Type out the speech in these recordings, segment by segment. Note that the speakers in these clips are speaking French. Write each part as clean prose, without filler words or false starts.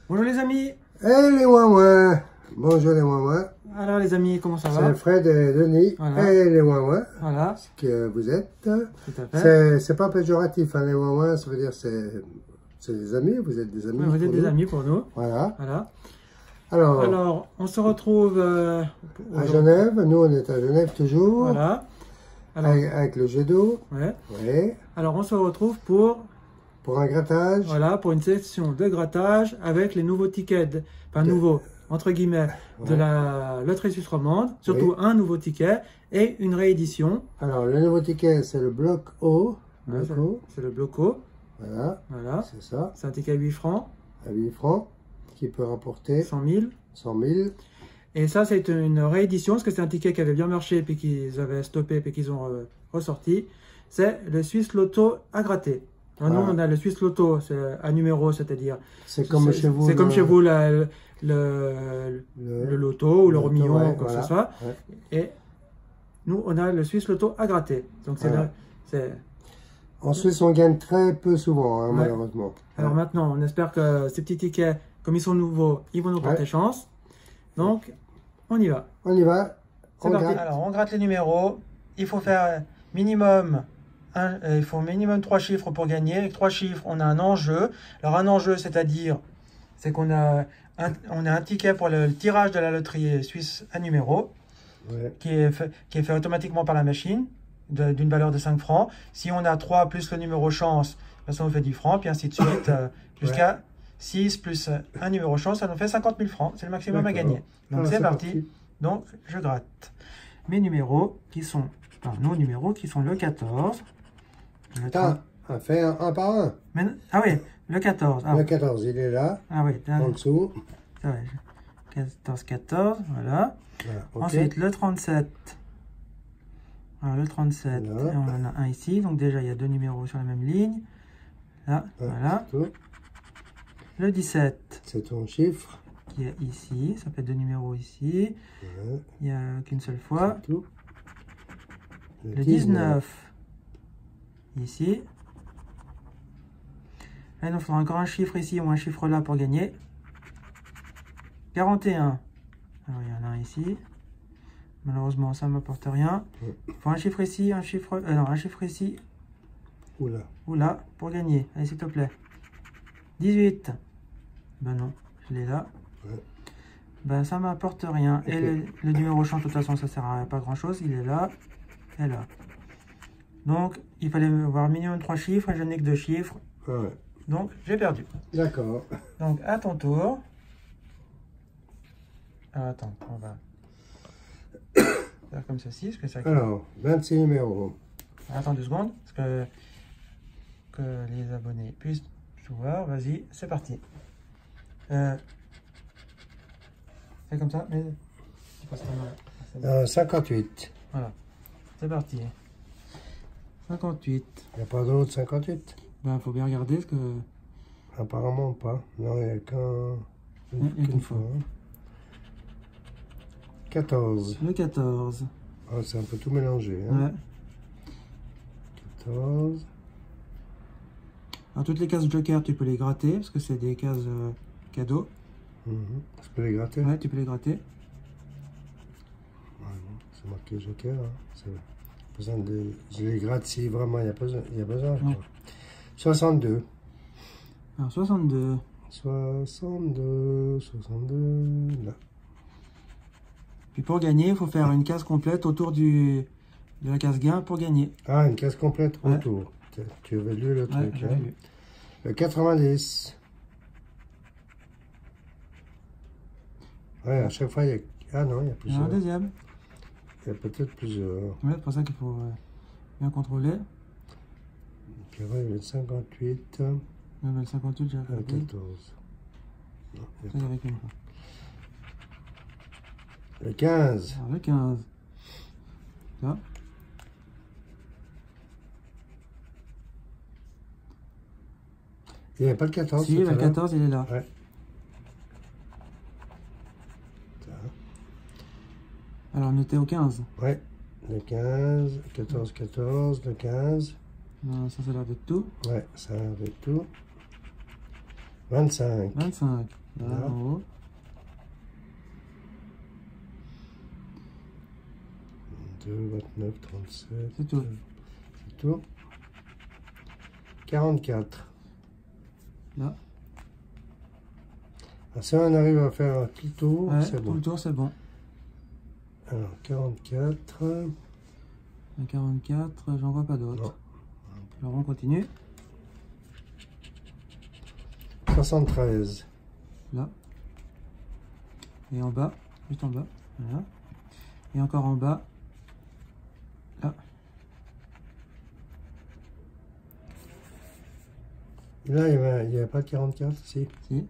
Bonjour les amis. Eh les ouin-ouin. Bonjour les ouin-ouin. Alors les amis, comment ça C'est va? Fred et Denis. Voilà. Et les ouin-ouin. Voilà. Ce que vous êtes. Tout à fait. C'est pas péjoratif, hein, les ouin-ouin. Ça veut dire c'est des amis. Vous êtes des amis. Oui, vous êtes des nous. amis pour nous. Voilà. Voilà. Alors on se retrouve à Genève. Nous, on est à Genève toujours. Voilà. Alors, Avec le jet d'eau. ouais. Ouais. Alors on se retrouve pour un grattage. voilà, pour une session de grattage avec les nouveaux tickets, enfin nouveaux, entre guillemets, de la loterie suisse romande. Surtout un nouveau ticket et une réédition. Alors le nouveau ticket, c'est le bloc O. Ouais, c'est le bloco. Voilà. Voilà. C'est ça. C'est un ticket à 8 francs. À 8 francs. Qui peut rapporter 100 000. 100 000. Et ça, c'est une réédition, parce que c'est un ticket qui avait bien marché, puis qu'ils avaient stoppé, puis qu'ils ont ressorti. C'est le Swiss Lotto à gratter. Alors, nous, on a le Swiss Lotto à numéro, c'est-à-dire... C'est comme chez vous. C'est comme chez vous le loto ou le million, quoi que ce soit. Ouais. Et nous, on a le Swiss Lotto à gratter. Donc, en Suisse, on gagne très peu souvent, hein, malheureusement. Alors maintenant, on espère que ces petits tickets, comme ils sont nouveaux, ils vont nous porter chance. Donc, on y va. On y va. C'est parti. Alors, on gratte les numéros. Il faut faire minimum 3 chiffres pour gagner. Avec 3 chiffres, on a un enjeu. Alors, un enjeu, c'est-à-dire, c'est qu'on a un ticket pour le tirage de la loterie suisse à numéro, qui est fait automatiquement par la machine, d'une valeur de 5 francs. Si on a 3 plus le numéro chance, ça nous fait 10 francs, puis ainsi de suite, jusqu'à 6 plus un numéro chance, ça nous fait 50 000 francs. C'est le maximum à gagner. Donc c'est parti. Donc je gratte mes numéros qui sont, nos numéros qui sont le 14. On fait un par un. Ah oui, le 14. Le 14, il est là. Ah oui, en dessous. 14, voilà. Ensuite, le 37. Alors, le 37, on en a un ici. Donc, déjà, il y a 2 numéros sur la même ligne. Là, voilà. Le 17. C'est ton chiffre. Qui est ici. Ça fait 2 numéros ici. Il n'y a qu'une seule fois. Le 19. Ici. Là, il nous faudra encore un chiffre ici ou un chiffre là pour gagner. 41. Alors, il y en a un ici. Malheureusement, ça ne m'apporte rien. Il faut un chiffre ici, un chiffre ici. Ou là, pour gagner. Allez, s'il te plaît. 18. Ben non, je l'ai là. Ben, ça ne m'apporte rien. Et le numéro chance, de toute façon, ça ne sert à pas grand-chose. Il est là et là. Donc, il fallait avoir minimum 3 chiffres et je n'ai que 2 chiffres. Donc, j'ai perdu. D'accord. Donc, à ton tour. Alors, attends, on va faire comme ceci. Parce que ça... Alors, 26 numéros. Attends 2 secondes, parce que les abonnés puissent tout voir. Vas-y, c'est parti. Fais comme ça, mais... 58. Voilà, c'est parti. 58. Il n'y a pas d'autre 58? Ben, faut bien regarder, parce que... Apparemment pas. Non, il n'y a qu'une fois. 14. Le 14. Oh, c'est un peu tout mélangé. Hein? Ouais. 14. Alors, toutes les cases Joker, tu peux les gratter, parce que c'est des cases cadeaux. Tu peux les gratter? Ouais, tu peux les gratter. C'est marqué Joker. Hein? Je les gratte si vraiment il y a besoin. 62. Alors, 62. 62, là. Puis pour gagner, il faut faire une case complète autour de la case gain pour gagner. Ah, une case complète autour. Tu avais lu le truc. Hein? Lu. Le 90. Ouais, à chaque fois, il y a... Ah non, il y a plusieurs. Il y en a un deuxième. Il y a peut-être plusieurs. Ouais, c'est pour ça qu'il faut bien contrôler. Puis ouais, le 58. Ouais, le 58, j'ai regardé. Le 14. Non, ça, il y avait qu'une fois. Le 15. Alors, le 15. Là. Il n'y a pas le 14. Si, le 14, il est là. Ouais. Alors, on était au 15. Ouais. Le 15, 14, 14, le 15. Non, ça, c'est l'air de tout. Ouais, ça a l'air de tout. 25. 25. Là, Là. en haut. 22, 29, 37. C'est tout. C'est tout. 44. Là. Alors, si on arrive à faire un petit tour, Ouais, c'est tout bon. le tour, c'est bon. Alors, 44. À 44, j'en vois pas d'autres. Non. Alors on continue. 73. Là. Et en bas, juste en bas. Voilà. Et encore en bas. Là. Et là, il n'y avait pas de 44, si. Si.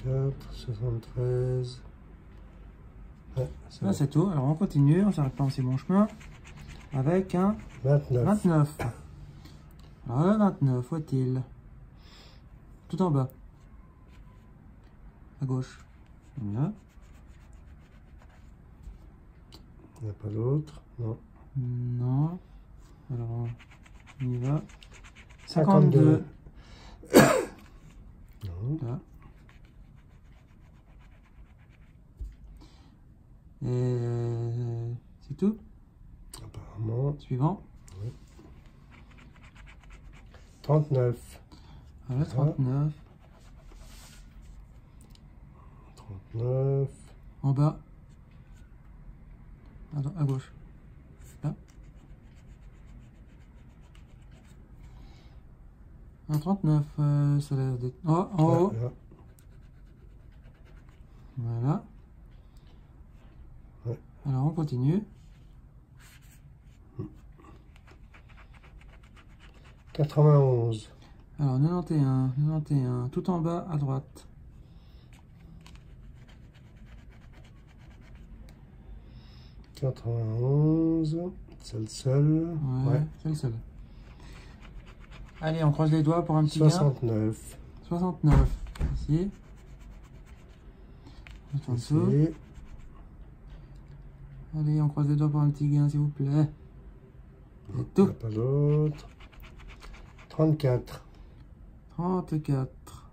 44, 73. Ouais, c'est Là, bon. c'est tout. Alors on continue. On s'arrête pas en si bon chemin. Avec un 29. 29. Alors le 29, où est-il? Tout en bas. À gauche. Là. Il n'y a pas d'autre. Non. Non. Alors on y va. 52. 52. Non. Là. Et c'est tout. Apparemment. Suivant. 39. Voilà, 39. 39. En bas. À gauche. Là. Un 39, ça a l'air d'être... Oh, en haut. Là, là. Voilà. Ouais. Alors on continue. 91. Alors 91, tout en bas à droite. 91. C'est le seul. Ouais, c'est le seul. Allez, on croise les doigts pour un petit gain. 69. 69. Ici. Juste en dessous. Ici. Allez, on croise les doigts pour un petit gain, s'il vous plaît. C'est Il n'y tout. a pas d'autre. 34. 34.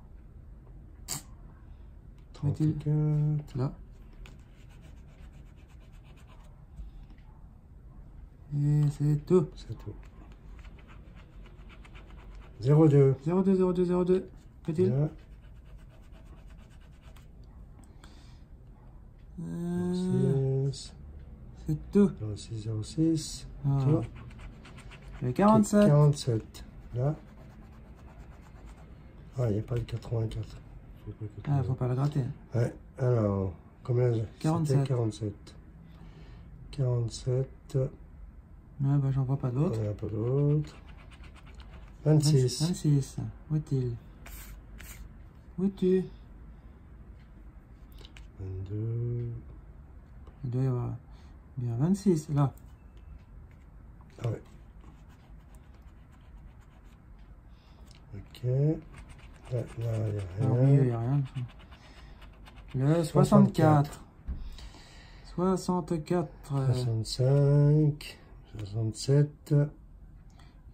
Est-il 34. là? Et c'est tout. C'est tout. 02. 02, 02, 02. Est-il Là. 06. C'est tout. 06, 06. Ah. Tout. Le 47. 47. Là. Ah, il n'y a pas le 84. Ah, faut pas la gratter. Ouais, alors, combien? 47. C'était 47. 47. Ouais, bah j'en vois pas Il d'autres. n'y en a pas d'autres. 26. 26. Où est-il? Où es-tu? 22. Il doit y avoir bien 26, là. Ah ouais. Ok. Là, il Ah, au n'y milieu, a il n'y rien. a rien. Le 64. 64. 65. 67.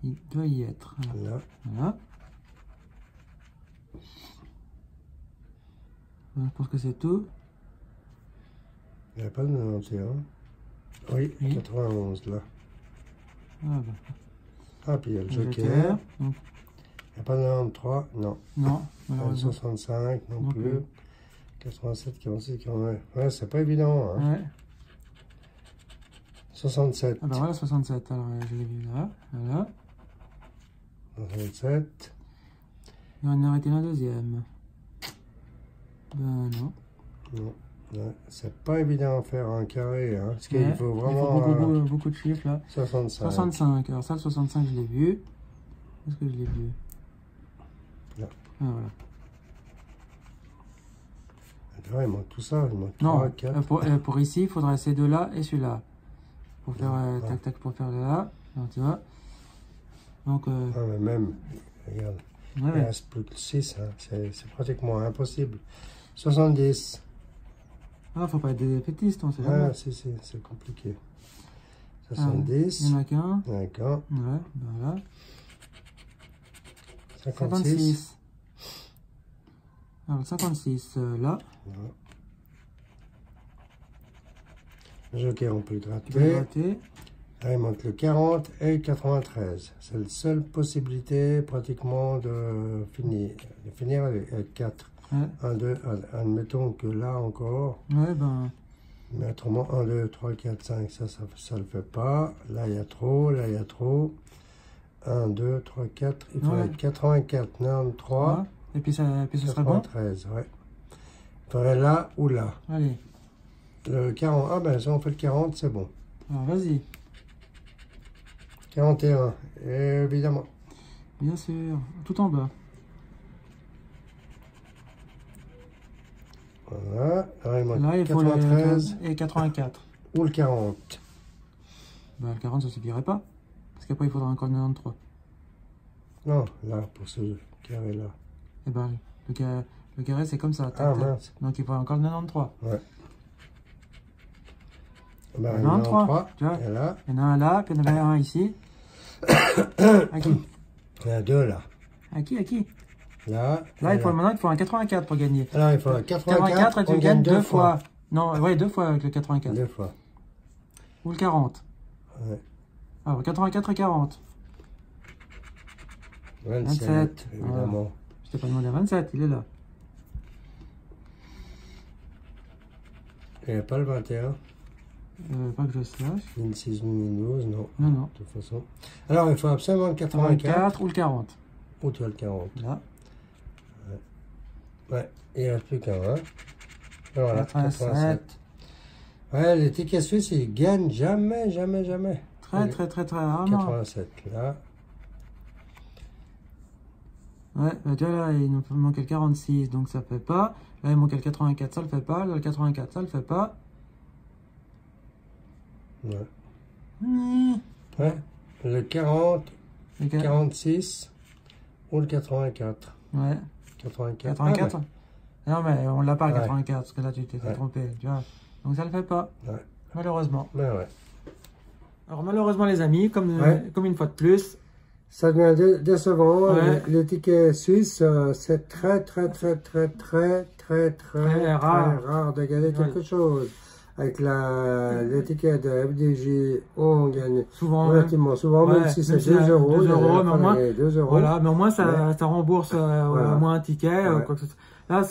Il doit y être. Là. Voilà. Je pense que c'est tout. Il n'y a pas de 91. Oui, Oui. 91 là. Ah, bah, Ah, puis il y a le le joker. Donc, Il n'y a pas de 93, non. non, malheureusement. 65 non, Non plus. plus. 87, 46, 49. Ouais, c'est pas évident. Hein. Ouais. 67. Ah bah voilà, 67. Alors, je l'ai vu là. Voilà. 67. Et on a arrêté la deuxième. Ben non. Non. Ouais, c'est pas évident à faire un carré. Hein, parce qu'il Ouais, faut il vraiment. faut beaucoup de chiffres là. 65. 65. Alors ça, le 65, je l'ai vu. Est-ce que je l'ai vu? Là. Ah voilà. Là, il manque tout ça. Il manque Non, 3, 4. pour ici, il faudrait ces deux-là et celui-là. Pour faire Ouais. tac tac, pour faire là. Alors, tu vois. Donc, Ah, mais même, regarde, il ouais. reste plus que 6. Hein, c'est pratiquement impossible. 70. Ah, faut pas être défaitiste, on sait jamais. Ah, si, c'est compliqué. 70. Il n'y en a qu'un. D'accord. Ouais, ben voilà. 56. Alors, le 56, là. Voilà. Le joker, on peut le Tu peux gratter. gratter. Là, il manque le 40 et le 93. C'est la seule possibilité, pratiquement, de finir avec 4. Ouais. 1, 2, admettons que là encore. Ouais, ben. Mais autrement, 1, 2, 3, 4, 5, ça le fait pas. Là, il y a trop, là, il y a trop. 1, 2, 3, 4. Il faudrait 84, 93. Ouais. Et puis, ce serait bon. 93, ouais. Il faudrait là ou là. Allez. Le 40, ah ben, si on fait le 40, c'est bon. Alors, vas-y. 41, évidemment. Bien sûr. Tout en bas. Voilà. Là, il manque Là, il faut 93 et 84. ou le 40. Ben, le 40, ça suffirait pas. Parce qu'après, il faudra encore 93. Non, là, pour ce carré-là. Et ben, le carré, c'est comme ça. Ah, mince. Donc, il faut encore le 93. Ouais. Ben, Le 93, tu vois. Et là, Il y en a un là, puis il y en avait un ici. À qui? il y en a deux là. À qui? À qui? Là, Là, et maintenant, il faut un 84 pour gagner. Alors, il faut un 84, et tu on gagnes gagne deux fois. Non, ouais, 2 fois avec le 84. Deux fois. Ou le 40. Ouais. Alors, 84 et 40. 27, évidemment. Je t'ai pas demandé 27, il est là. Il n'y a pas le 21. Pas que je sache. 26, 12, non. Non, non. De toute façon. Alors, il faut absolument le 84. 84 ou le 40. Ou tu as le 40. Là. Ouais, il ne reste plus qu'un. Hein. Voilà, 87. Ouais, les tickets suisses, ils gagnent jamais, jamais, jamais. Très rarement. 87, là. Ouais, bah tu vois là, il nous manquait le 46, donc ça fait pas. Là, il manquait le 84, ça le fait pas. Là, le 84, ça le fait pas. Ouais. Mmh. Ouais. Le 40, Le 46 ou le 84. Ouais. 84. 84. Ah, Non, mais on l'a pas le Ouais. 84, parce que là, tu t'es trompé, tu vois. Donc ça le fait pas, ouais. malheureusement. Ben ouais. Alors malheureusement, les amis, comme une fois de plus, Ça devient décevant. Ouais. Les tickets suisses, c'est très rare de gagner quelque chose. Avec les tickets de FDJ, on gagne souvent, relativement souvent, même si c'est 2 euros. 2 euros, mais au moins, 2 euros. voilà, mais au moins ça rembourse Voilà. au moins un ticket. Ouais. Quoi que ce soit. Là,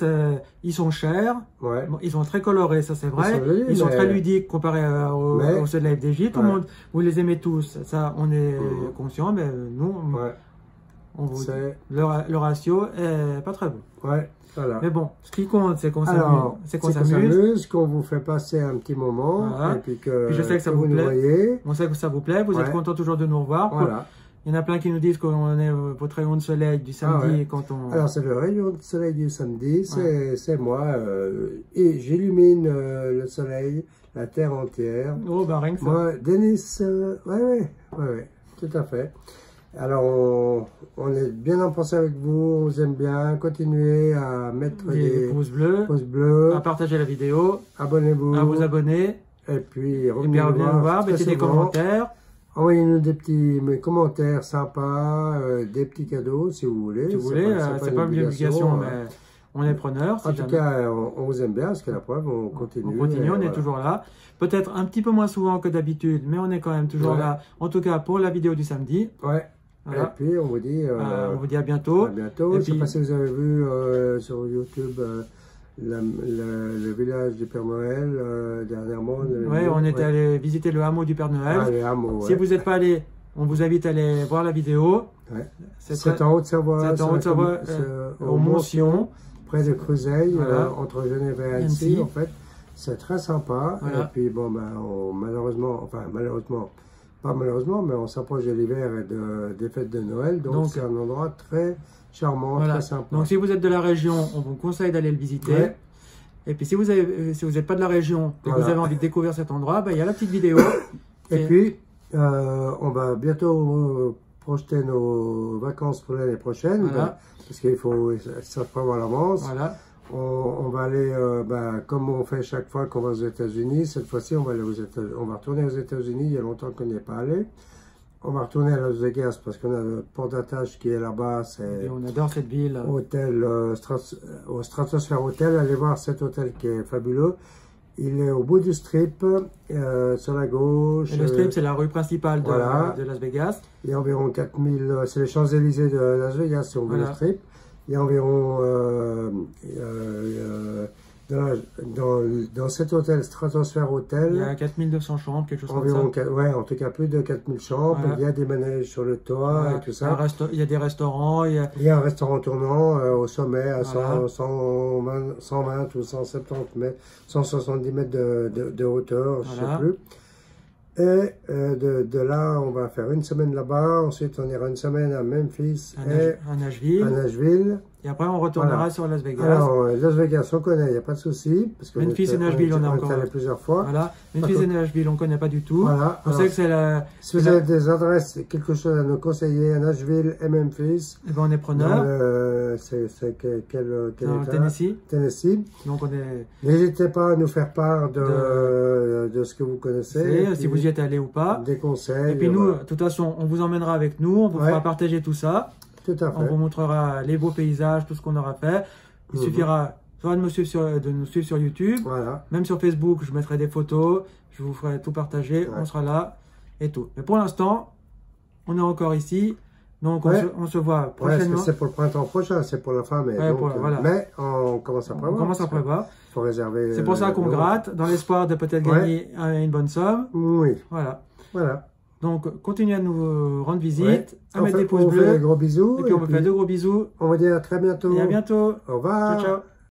ils sont chers, Ouais. bon, ils sont très colorés, ça c'est vrai. jolis, Ils sont mais- très ludiques comparés aux ceux de la FDJ. Tout le monde, vous les aimez tous, ça on est conscient, mais nous, Ouais. on vous dit, C'est- le ratio est pas très bon. Ouais. Voilà. Mais bon, ce qui compte, c'est qu'on Alors, s'amuse. qu'on vous fait passer un petit moment, Voilà. et puis que Puis je sais que ça vous nous plaît. voyez. On sait que ça vous plaît, vous êtes Ouais. content toujours de nous revoir. Voilà. Il y en a plein qui nous disent qu'on est votre rayon de soleil du samedi ouais. quand on... Alors, c'est le rayon de soleil du samedi, c'est moi, et j'illumine le soleil, la terre entière. Oh, bah rien que ça. Moi, Denis, ouais, tout à fait. Alors, on est bien en pensée avec vous, on vous aime bien, continuez à mettre Des des pouces bleus, pouces bleus, à partager la vidéo, abonnez-vous, à vous abonner, et puis et puis à revenir nous voir, très mettez des souvent. commentaires. Envoyez-nous des petits commentaires sympas, des petits cadeaux si vous voulez. Si vous voulez, c'est pas une obligation, mais on est preneurs. En tout cas, on vous aime bien, parce que la preuve, on continue. On continue, on est toujours là. Peut-être un petit peu moins souvent que d'habitude, mais on est quand même toujours là. En tout cas, pour la vidéo du samedi. Ouais. Voilà. Et puis, on vous dit à bientôt. À bientôt. Et Je sais puis- pas si vous avez vu sur YouTube le village du Père Noël dernièrement. Oui, on est allé visiter le hameau du Père Noël. Ah, les hameaux, Si vous n'êtes pas allé, on vous invite à aller voir la vidéo. Ouais. C'est C'est en Haute-Savoie. c'est en Haute-Savoie, au Mont-Sion. Près de Cruzeil, Voilà. entre Genève et Annecy. Annecy, en fait. C'est très sympa. Voilà. Et puis, bon, ben, pas malheureusement, mais on s'approche de l'hiver et des fêtes de Noël. Donc, c'est un endroit très charmant, Voilà. très sympa. Donc si vous êtes de la région, on vous conseille d'aller le visiter. Ouais. Et puis si vous n'êtes pas de la région et que Voilà. vous avez envie de découvrir cet endroit, ben, il y a la petite vidéo. Et puis, on va bientôt projeter nos vacances pour l'année prochaine. Voilà. Parce qu'il faut ça prévoir à l'avance. Voilà. On va aller, comme on fait chaque fois qu'on va aux États-Unis, cette fois-ci on va retourner aux États-Unis. Il y a longtemps qu'on n'y est pas allé. on va retourner à Las Vegas parce qu'on a le port d'attache qui est là-bas. Et on adore cette ville. Hôtel, au Stratosphere Hotel. Allez voir cet hôtel qui est fabuleux. Il est au bout du Strip, sur la gauche. Et le Strip, c'est la rue principale voilà. de Las Vegas. Il y a environ 4000, c'est les Champs-Élysées de Las Vegas si on veut le Strip. Il y a environ, dans cet hôtel, Stratosphere Hotel, il y a 4200 chambres, quelque chose environ, comme ça. ouais, en tout cas plus de 4000 chambres. Voilà. Il y a des manèges sur le toit et tout ça. Il y a des restaurants. Il y a un restaurant tournant au sommet à 120 ou 170 mètres, 170 mètres de hauteur, je ne sais plus. Et de là, on va faire une semaine là-bas. Ensuite, on ira une semaine à Memphis à Nashville. Et après, on retournera sur Las Vegas. Alors, Las Vegas, on connaît, il n'y a pas de souci. Memphis et Nashville, on a encore allé plusieurs fois. Voilà. Memphis et Nashville, on ne connaît pas du tout. Voilà. On sait que c'est la... Si vous avez des adresses, quelque chose à nous conseiller à Nashville et Memphis. Eh ben, on est preneur. C'est quel état? Tennessee. Donc, n'hésitez pas à nous faire part de ce que vous connaissez. Si vous y êtes allé ou pas. Des conseils. Et puis nous, de toute façon, on vous emmènera avec nous. On vous fera partager tout ça. Tout à fait. On vous montrera les beaux paysages, tout ce qu'on aura fait. Il suffira soit de nous suivre sur YouTube, même sur Facebook, je mettrai des photos, je vous ferai tout partager, on sera là et tout. Mais pour l'instant, on est encore ici, donc on se voit prochainement. C'est pour le printemps prochain, c'est pour la fin, mais, mais on commence à prévoir. On commence à prévoir. Il faut réserver. C'est pour ça qu'on gratte, dans l'espoir de peut-être gagner une bonne somme. Oui. Voilà. Donc, continuez à nous rendre visite, à mettre des pouces bleus. On fait des gros bisous. Et puis, on vous fait de gros bisous. On vous dit à très bientôt. Et à bientôt. Au revoir. Ciao, ciao.